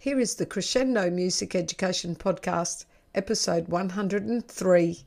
Here is the Crescendo Music Education Podcast, episode 103.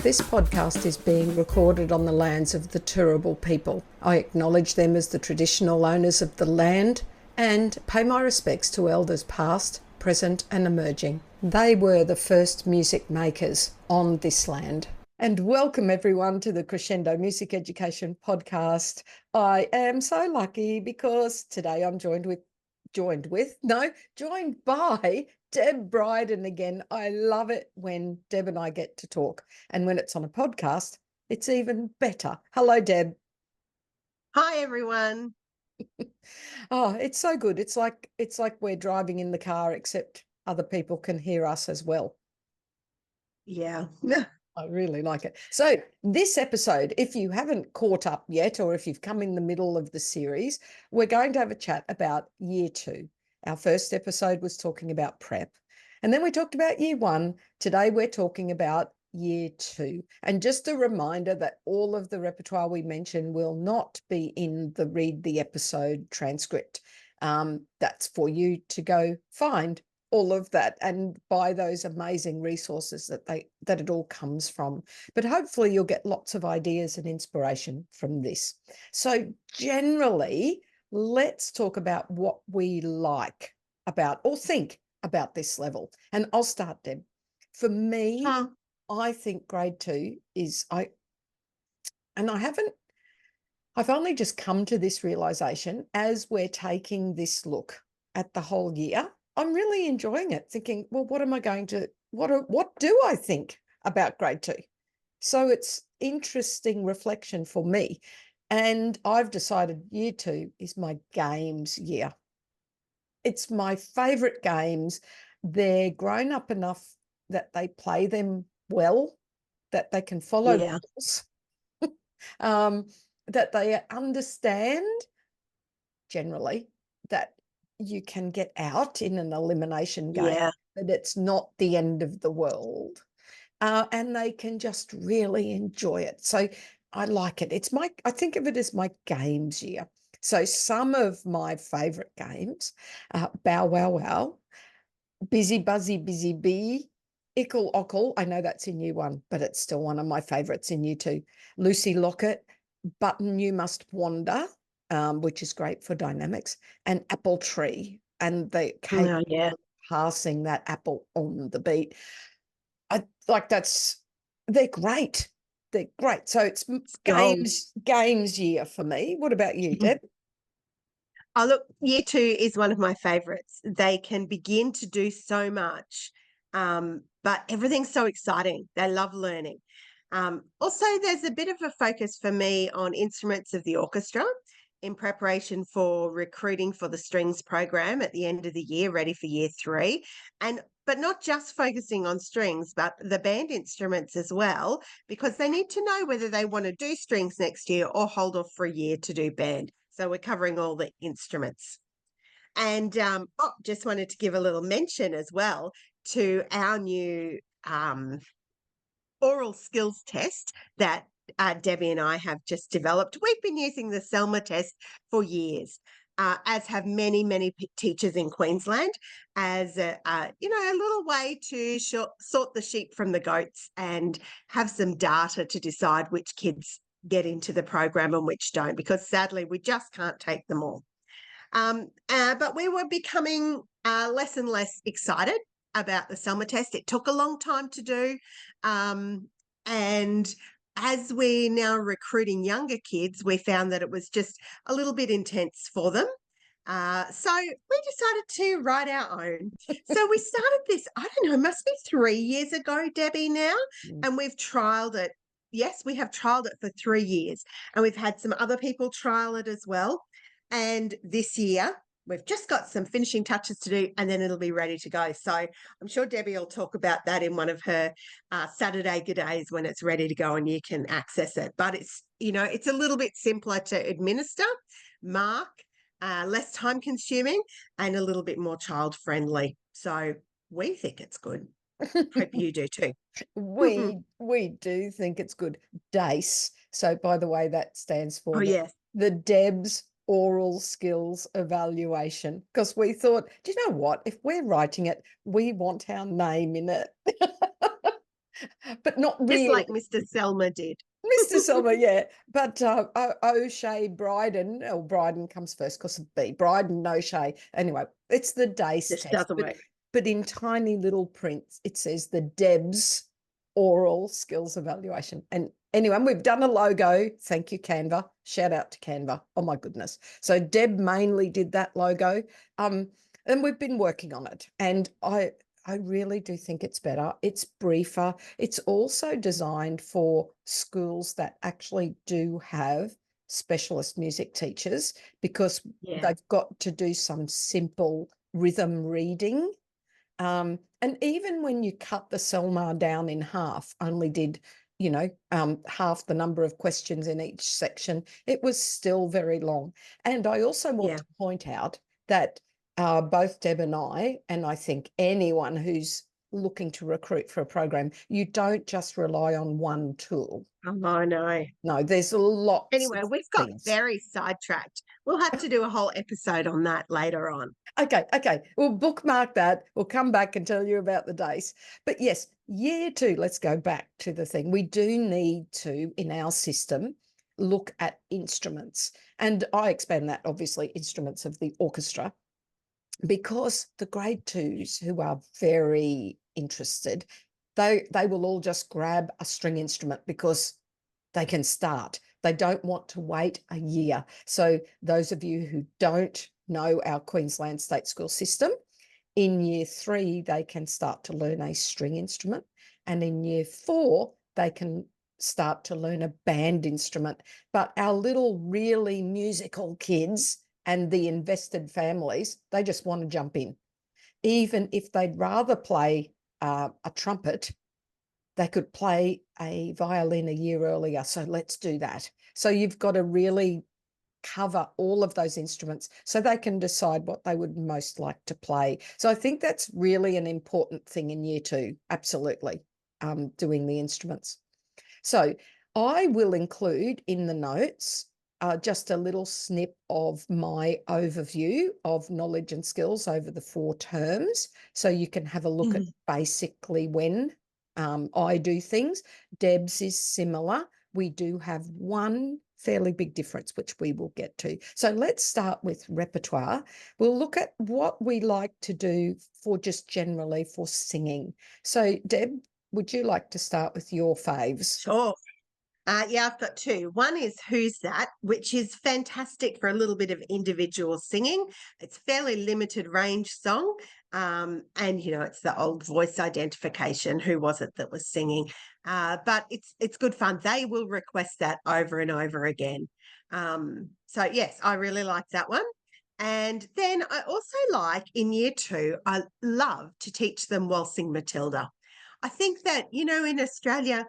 This podcast is being recorded on the lands of the Turrbal people. I acknowledge them as the traditional owners of the land and pay my respects to elders past, present and emerging. They were the first music makers on this land. And welcome everyone to the Crescendo Music Education Podcast. I am so lucky because today I'm joined by Deb Bryden again. I love it when Deb and I get to talk, and when it's on a podcast, it's even better. Hello, Deb. Hi, everyone. Oh, it's so good. It's like we're driving in the car, except other people can hear us as well. Yeah. I really like it. So this episode, if you haven't caught up yet, or if you've come in the middle of the series, we're going to have a chat about year 2. Our first episode was talking about prep, and then we talked about year 1. Today we're talking about year 2. And just a reminder that all of the repertoire we mention will not be in the read the episode transcript. That's for you to go find all of that and buy those amazing resources that it all comes from. But hopefully you'll get lots of ideas and inspiration from this. So generally, let's talk about what we like about or think about this level. And I'll start, Deb. For me, I think grade 2 is I've only just come to this realization as we're taking this look at the whole year. I'm really enjoying it, thinking, well, what do I think about grade 2? So it's interesting reflection for me. And I've decided year 2 is my games year. It's my favorite games. They're grown up enough that they play them well, that they can follow rules, that they understand generally that you can get out in an elimination game, but it's not the end of the world. And they can just really enjoy it. So I like it. I think of it as my games year. So some of my favorite games, Bow Wow Wow, Busy Buzzy Busy Bee, Ickle Ockle. I know that's in year 1, but it's still one of my favorites in year 2. Lucy Locket, Button You Must Wander, which is great for dynamics, and Apple Tree, and the passing that apple on the beat. They're great. They're great. So it's games year for me. What about you, Deb? Oh, look, year 2 is one of my favorites. They can begin to do so much, but everything's so exciting. They love learning. Also, there's a bit of a focus for me on instruments of the orchestra in preparation for recruiting for the strings program at the end of the year, ready for year 3. But not just focusing on strings, but the band instruments as well, because they need to know whether they want to do strings next year or hold off for a year to do band. So we're covering all the instruments. And just wanted to give a little mention as well to our new oral skills test that Debbie and I have just developed. We've been using the Selma test for years, as have many teachers in Queensland, as a little way to sort the sheep from the goats and have some data to decide which kids get into the program and which don't, because sadly we just can't take them all. But we were becoming less and less excited about the Selma test. It took a long time to do. And as we're now recruiting younger kids, we found that it was just a little bit intense for them. So we decided to write our own. So we started this, I don't know, it must be 3 years ago, Debbie, now. And we've trialled it. Yes, we have trialled it for 3 years. And we've had some other people trial it as well. And this year, we've just got some finishing touches to do, and then it'll be ready to go. So I'm sure Debbie will talk about that in one of her Saturday G'days when it's ready to go and you can access it. But it's a little bit simpler to administer, mark, less time consuming, and a little bit more child friendly. So we think it's good. Hope you do too. We do think it's good. Dace So by the way, that stands Oh, for yes. the Deb's Oral Skills Evaluation, because we thought, do you know what? If we're writing it, we want our name in it. But not Just really. like Mr. Selma did. Mr. Silver, yeah. But O'Shea Bryden, or Bryden comes first because of B. Bryden, O'Shea. Anyway, it's the DACE Just test. doesn't work. But in tiny little print, it says the Deb's Oral Skills Evaluation. And anyway, we've done a logo. Thank you, Canva. Shout out to Canva. Oh, my goodness. So Deb mainly did that logo. And we've been working on it. And I really do think it's better. It's briefer. It's also designed for schools that actually do have specialist music teachers, because they've got to do some simple rhythm reading. And even when you cut the Selma down in half, only did, half the number of questions in each section, it was still very long. And I also want to point out that both Deb and I think anyone who's looking to recruit for a program, you don't just rely on one tool. Oh, I know. No, there's a lot. Anyway, we've got very sidetracked. We'll have to do a whole episode on that later on. Okay. We'll bookmark that. We'll come back and tell you about the days. But yes, year 2, let's go back to the thing. We do need to, in our system, look at instruments. And I expand that, obviously, instruments of the orchestra, because the grade 2s who are very interested, they will all just grab a string instrument because they can start. They don't want to wait a year. So those of you who don't know our Queensland State School system, in year 3, they can start to learn a string instrument. And in year 4, they can start to learn a band instrument. But our little really musical kids and the invested families, they just want to jump in. Even if they'd rather play a trumpet, they could play a violin a year earlier. So let's do that. So you've got to really cover all of those instruments so they can decide what they would most like to play. So I think that's really an important thing in year 2, absolutely, doing the instruments. So I will include in the notes just a little snip of my overview of knowledge and skills over the 4 terms. So you can have a look at basically when I do things. Deb's is similar. We do have one fairly big difference, which we will get to. So let's start with repertoire. We'll look at what we like to do for just generally for singing. So Deb, would you like to start with your faves? Sure. I've got 2. One is Who's That, which is fantastic for a little bit of individual singing. It's fairly limited range song. And, it's the old voice identification. Who was it that was singing? But it's good fun. They will request that over and over again. So, yes, I really like that one. And then I also like in year 2, I love to teach them Waltzing Matilda. I think that, in Australia,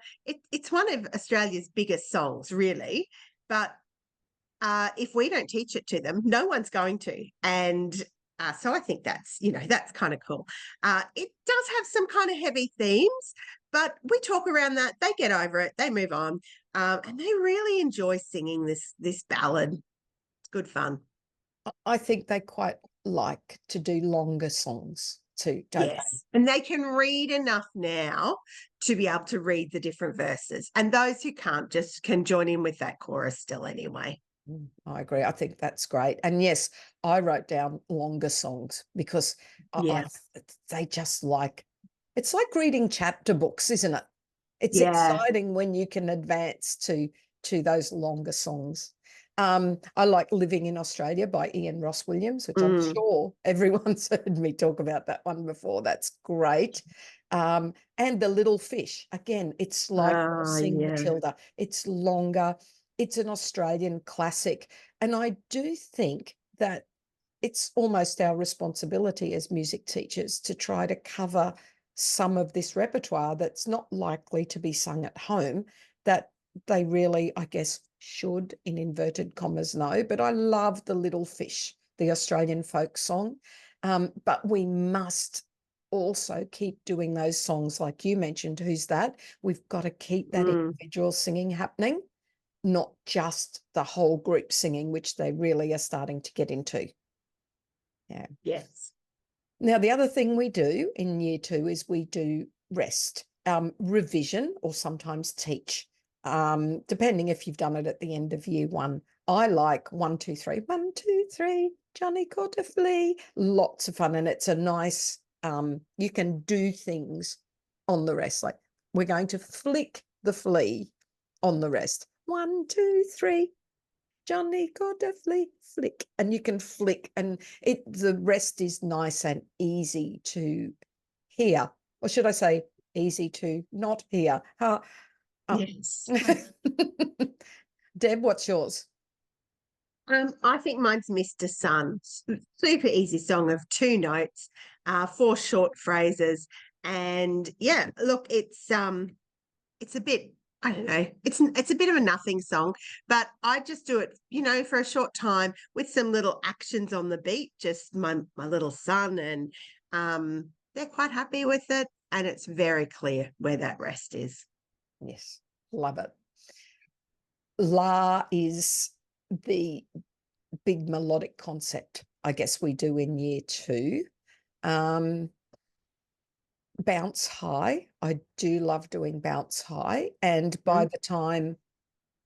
it's one of Australia's biggest songs, really. But if we don't teach it to them, no one's going to. And so I think that's kind of cool. It does have some kind of heavy themes, but we talk around that. They get over it. They move on. And they really enjoy singing this ballad. It's good fun. I think they quite like to do longer songs too, don't they? Yes. And they can read enough now to be able to read the different verses. And those who can't just can join in with that chorus still anyway. I agree. I think that's great. And yes, I wrote down longer songs because they just it's like reading chapter books, isn't it? It's exciting when you can advance to those longer songs. I like Living in Australia by Ian Ross Williams, which I'm sure everyone's heard me talk about that one before. That's great. And The Little Fish. Again, it's like Sing Matilda. It's longer. It's an Australian classic. And I do think that it's almost our responsibility as music teachers to try to cover some of this repertoire that's not likely to be sung at home, that they really, I guess, should, in inverted commas, know. But I love The Little Fish, the Australian folk song. But we must also keep doing those songs like you mentioned. Who's That? We've got to keep that individual singing happening. not just the whole group singing, which they really are starting to get into. Yeah. Yes. Now, the other thing we do in year 2 is we do rest, revision, or sometimes teach, depending if you've done it at the end of year 1. I like 1, 2, 3, 1, 2, 3, Johnny caught a flea. Lots of fun. And it's a nice, you can do things on the rest. Like, we're going to flick the flea on the rest. 1, 2, 3. Johnny caught a flea, flick, and you can flick, and the rest is nice and easy to hear, or should I say easy to not hear. Yes. Deb, what's yours? I think mine's Mr. Sun. Super easy song of 2 notes, 4 short phrases, and yeah, look, it's a bit, I don't know, it's a bit of a nothing song, but I just do it, for a short time with some little actions on the beat, just my little son, and they're quite happy with it, and it's very clear where that rest is. Yes, love it. La is the big melodic concept, I guess, we do in year 2. Bounce high. I do love doing bounce high. And by the time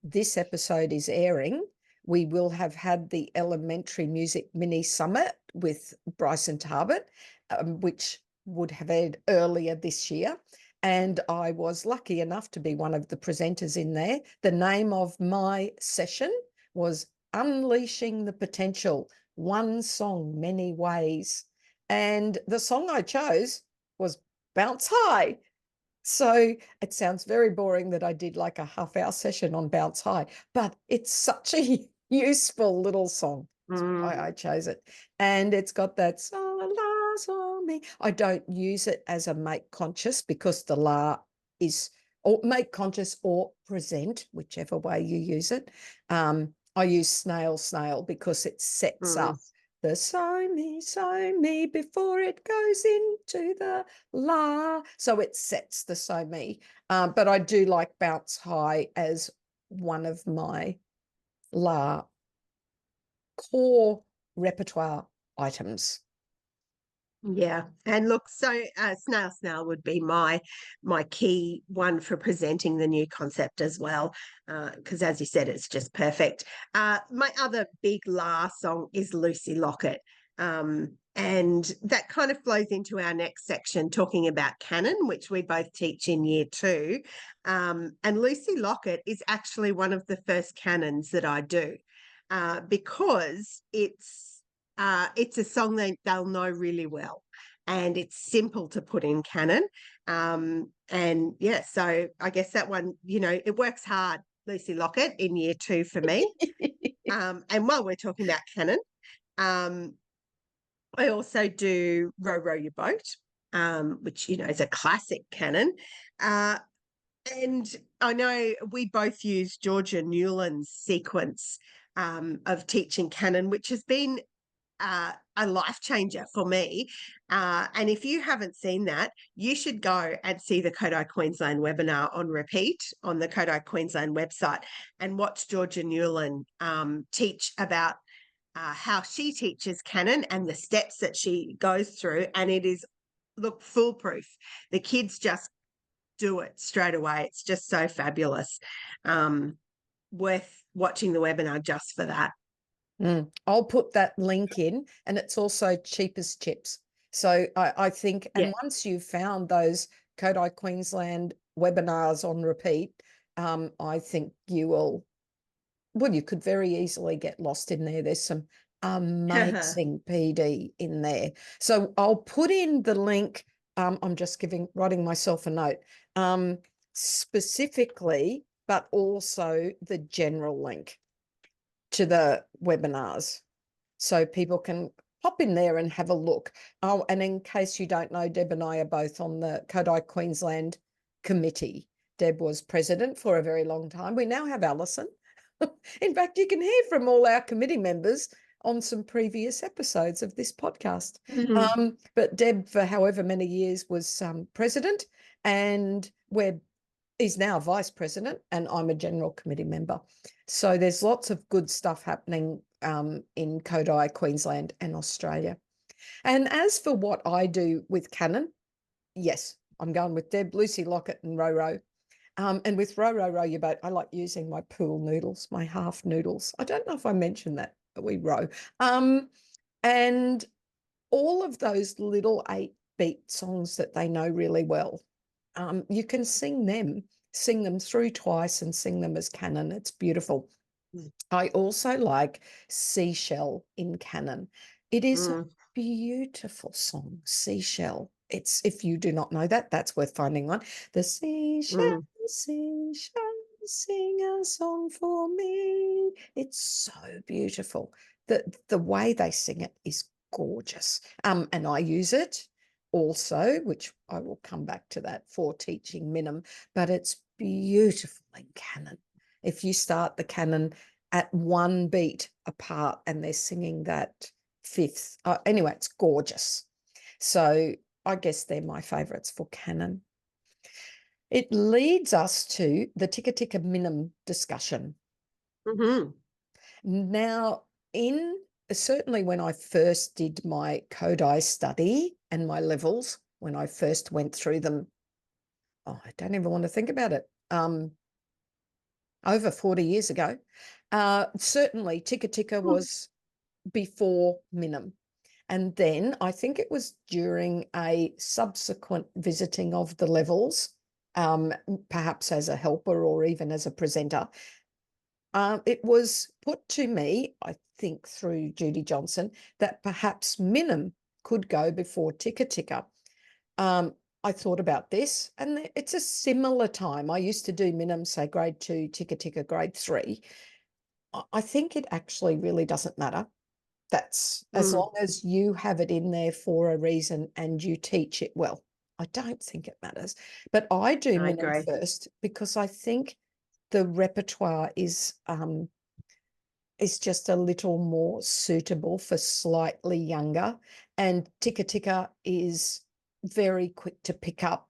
this episode is airing, we will have had the elementary music mini summit with Bryson Tarbert, which would have aired earlier this year. And I was lucky enough to be one of the presenters in there. The name of my session was Unleashing the Potential, One Song, Many Ways. And the song I chose was Bounce High. So it sounds very boring that I did like a half-hour session on Bounce High, but it's such a useful little song. That's why I chose it. And it's got that so la so me. I don't use it as a make conscious, because the la is, or make conscious or present, whichever way you use it. I use snail because it sets up the so me before it goes into the la. So it sets the so me. But I do like Bounce High as one of my la core repertoire items. Yeah, and look, so snail would be my key one for presenting the new concept as well, because as you said, it's just perfect. My other big la song is Lucy Locket, and that kind of flows into our next section, talking about canon, which we both teach in year 2. And Lucy Locket is actually one of the first canons that I do, because it's a song that they'll know really well, and it's simple to put in canon. And yeah, so I guess that one, it works hard, Lucy Locket, in year 2 for me. And while we're talking about canon, I also do Row Row Your Boat, which, is a classic canon. And I know we both use Georgia Newlin's sequence of teaching canon, which has been a life changer for me. And if you haven't seen that, you should go and see the Kodaly Queensland webinar on repeat on the Kodaly Queensland website, and watch Georgia Newlin teach about how she teaches canon and the steps that she goes through. And it is, look, foolproof. The kids just do it straight away. It's just so fabulous. Worth watching the webinar just for that. I'll put that link in, and it's also cheap as chips. So I think, and once you've found those Kodaly Queensland webinars on repeat, I think you will, well, you could very easily get lost in there. There's some amazing PD in there. So I'll put in the link. I'm just writing myself a note, specifically, but also the general link to the webinars, so people can pop in there and have a look. Oh, and in case you don't know, Deb and I are both on the Kodaly Queensland committee. Deb was president for a very long time. We now have Alison. In fact, you can hear from all our committee members on some previous episodes of this podcast. But Deb, for however many years, was president, and we're is now vice president, and I'm a general committee member. So there's lots of good stuff happening in Kodaly, Queensland and Australia. And as for what I do with Canon, yes, I'm going with Deb, Lucy Lockett and Roro. And with row your boat, I like using my pool noodles, my half noodles. I don't know if I mentioned that, but we row. And all of those little 8-beat songs that they know really well, you can sing them through twice and sing them as canon. It's beautiful. I also like Seashell in Canon. It is a beautiful song, Seashell. It's, if you do not know that, that's worth finding one. The seashell, seashell, sing a song for me. It's so beautiful. The way they sing it is gorgeous. And I use it also, which I will come back to that, for teaching minim, but it's beautiful in Canon. If you start the Canon at one beat apart and they're singing that fifth, anyway, it's gorgeous. So I guess they're my favourites for Canon. It leads us to the ticka ticka minim discussion. Now, certainly when I first did my Kodaly study and my levels, when I first went through them, I don't even want to think about it, over 40 years ago, certainly ticka ticka was before minim. And then I think it was during a subsequent visiting of the levels, perhaps as a helper or even as a presenter, it was put to me, I think through Judy Johnson, that perhaps minim could go before ticka ticka. I thought about this, and it's a similar time. I used to do minim, say grade 2, ticka ticka grade 3. I think it actually really doesn't matter. That's as long as you have it in there for a reason and you teach it well. I don't think it matters. But I do minim first because I think the repertoire is just a little more suitable for slightly younger, and ticka ticka is very quick to pick up.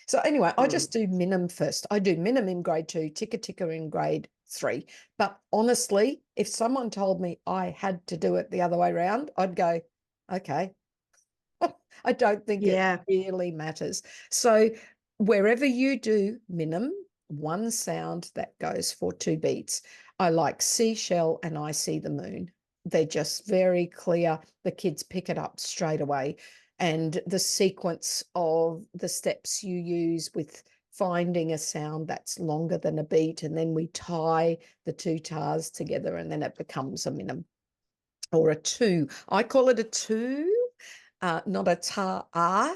So anyway, I just do minim first. I do minim in grade 2, ticka ticka in grade 3. But honestly, if someone told me I had to do it the other way around, I'd go, okay. I don't think it really matters. So wherever you do minim, one sound that goes for 2 beats. I like Seashell and I See the Moon. They're just very clear. The kids pick it up straight away. And the sequence of the steps you use with finding a sound that's longer than a beat, and then we tie the 2 tars together, and then it becomes a minim or a 2. I call it a 2, not a ta-ah.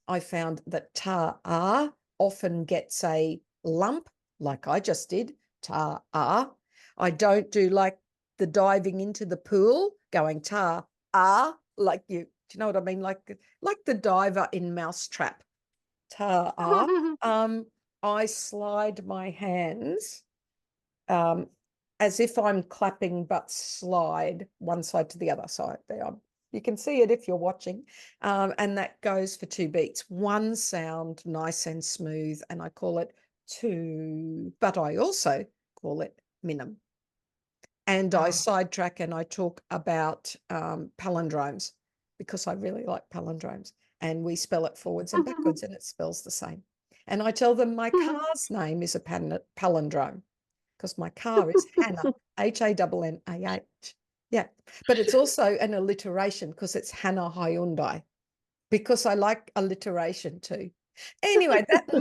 I found that ta-ah often gets a lump, like I just did, ta-ah. I don't do like the diving into the pool, going ta-ah, like you, do you know what I mean? Like the diver in Mousetrap, ta-ah. I slide my hands as if I'm clapping, but slide one side to the other side. There, you can see it if you're watching. And that goes for 2 beats. One sound, nice and smooth, and I call it 2, but I also call it minim. And I sidetrack and I talk about palindromes, because I really like palindromes. And we spell it forwards and backwards and it spells the same. And I tell them my car's name is a palindrome, because my car is Hannah, Hannah. Yeah, but it's also an alliteration because it's Hannah Hyundai, because I like alliteration too. Anyway, that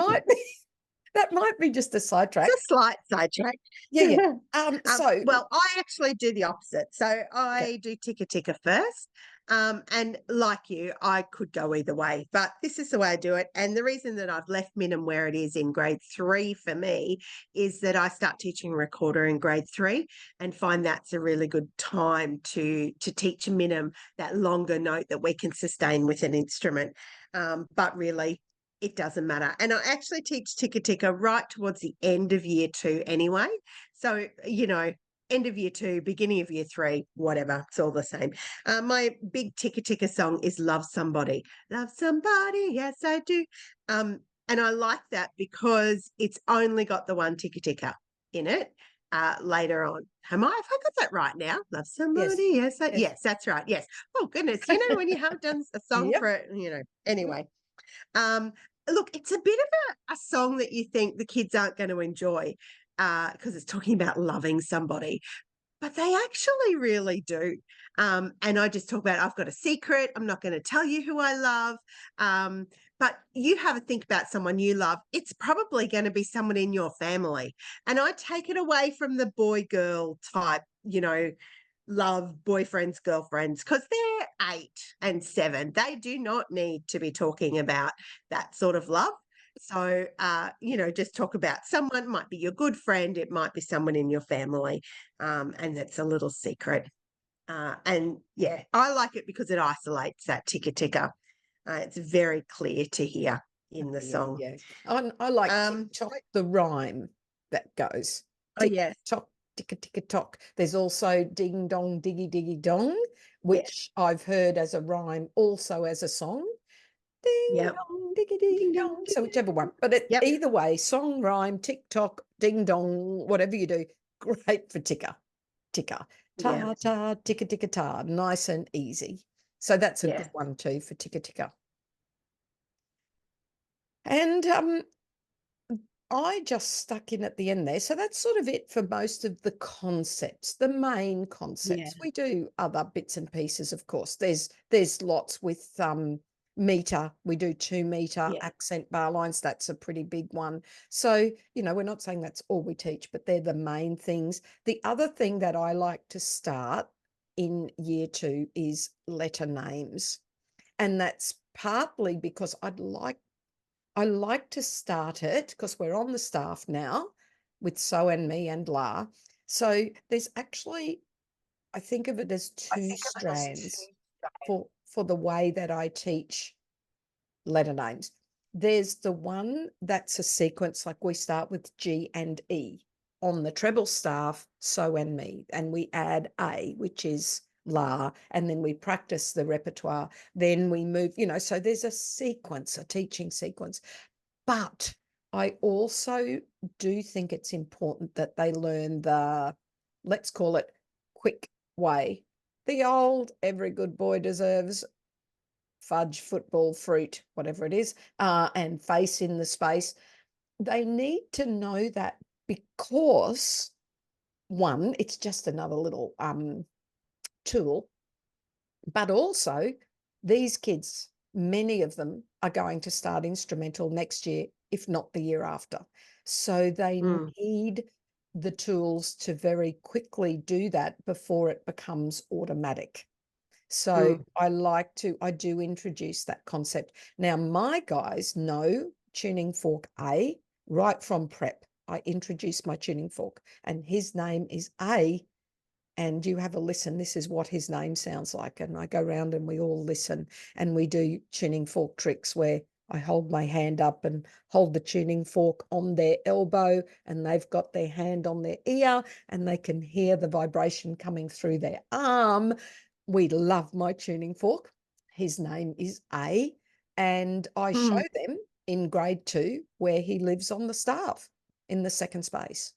might be just a sidetrack. It's a slight sidetrack. Yeah. Well, I actually do the opposite. So I do ticka ticka first. And like you, I could go either way, but this is the way I do it. And the reason that I've left minim where it is in grade 3 for me is that I start teaching recorder in grade 3 and find that's a really good time to teach a minim, that longer note that we can sustain with an instrument. But really, it doesn't matter. And I actually teach ticka ticka right towards the end of year 2 anyway. So, end of year 2, beginning of year 3, whatever, it's all the same. My big ticka ticka song is Love Somebody. Love somebody, yes, I do. And I like that because it's only got the one ticka ticka in it later on. Have I got that right now? Love somebody. Yes. Yes, that's right. Yes. Oh, goodness. When you haven't done a song Yep. for it, anyway. Look, it's a bit of a song that you think the kids aren't going to enjoy because it's talking about loving somebody. But they actually really do. And I just talk about, I've got a secret. I'm not going to tell you who I love. But you have a think about someone you love. It's probably going to be someone in your family. And I take it away from the boy girl type, love boyfriends, girlfriends, because they're 8 and 7. They do not need to be talking about that sort of love. So, just talk about someone, might be your good friend, it might be someone in your family, and that's a little secret. And yeah, I like it because it isolates that ticker ticker. It's very clear to hear in the song. Yeah. I like tick-tock, the rhyme that goes. Tick-tock, ticka-ticka-tock. There's also ding-dong, diggy-diggy-dong, which I've heard as a rhyme, also as a song. Ding-dong, diggy-ding-dong. So whichever one. But either way, song, rhyme, tick-tock, ding-dong, whatever you do, great for ticker. Ticker. Ta-ta, ticka-ticka-ta. Nice and easy. So that's a good one too for ticker-ticker. And I just stuck in at the end there. So that's sort of it for most of the concepts, the main concepts. We do other bits and pieces, of course. There's lots with meter. We do 2 meter accent bar lines. That's a pretty big one. So, we're not saying that's all we teach, but they're the main things. The other thing that I like to start in year 2 is letter names. And that's partly because I like to start it because we're on the staff now with So and Me and La. So there's actually, I think of it as 2 strands for the way that I teach letter names. There's the one that's a sequence, like we start with G and E on the treble staff, So and Me, and we add A, which is La, and then we practice the repertoire. Then we move, so there's a sequence, a teaching sequence. But I also do think it's important that they learn the, let's call it, quick way. The old every good boy deserves fudge, football, fruit, whatever it is, and face in the space. They need to know that because, one, it's just another little tool, but also these kids, many of them are going to start instrumental next year, if not the year after. So they need the tools to very quickly do that before it becomes automatic. So I do introduce that concept. Now, my guys know tuning fork A right from prep. I introduce my tuning fork and his name is A, and you have a listen. This is what his name sounds like. And I go around and we all listen and we do tuning fork tricks where I hold my hand up and hold the tuning fork on their elbow and they've got their hand on their ear and they can hear the vibration coming through their arm. We love my tuning fork. His name is A, and I show them in grade 2 where he lives on the staff in the second space.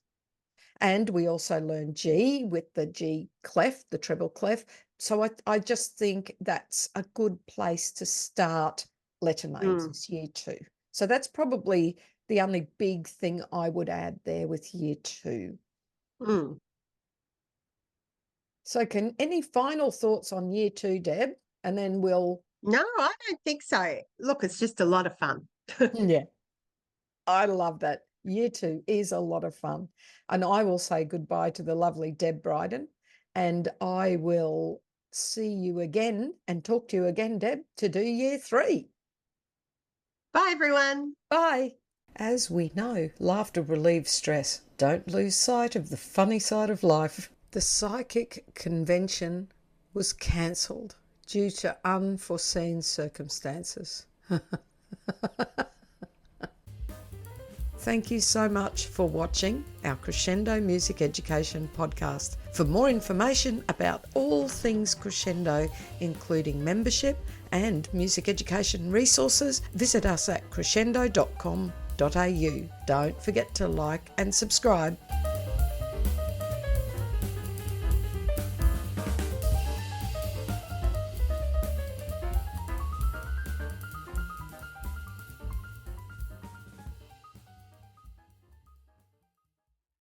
And we also learn G with the G clef, the treble clef. So I just think that's a good place to start letter names is year 2. So that's probably the only big thing I would add there with year 2. So any final thoughts on year 2, Deb? And then we'll... No, I don't think so. Look, it's just a lot of fun. Yeah, I love that. Year 2 is a lot of fun. And I will say goodbye to the lovely Deb Bryden, and I will see you again and talk to you again, Deb, to do year 3. Bye, everyone. Bye. As we know, laughter relieves stress. Don't lose sight of the funny side of life. The psychic convention was cancelled due to unforeseen circumstances. Thank you so much for watching our Crescendo Music Education podcast. For more information about all things crescendo, including membership and music education resources, visit us at crescendo.com.au. Don't forget to like and subscribe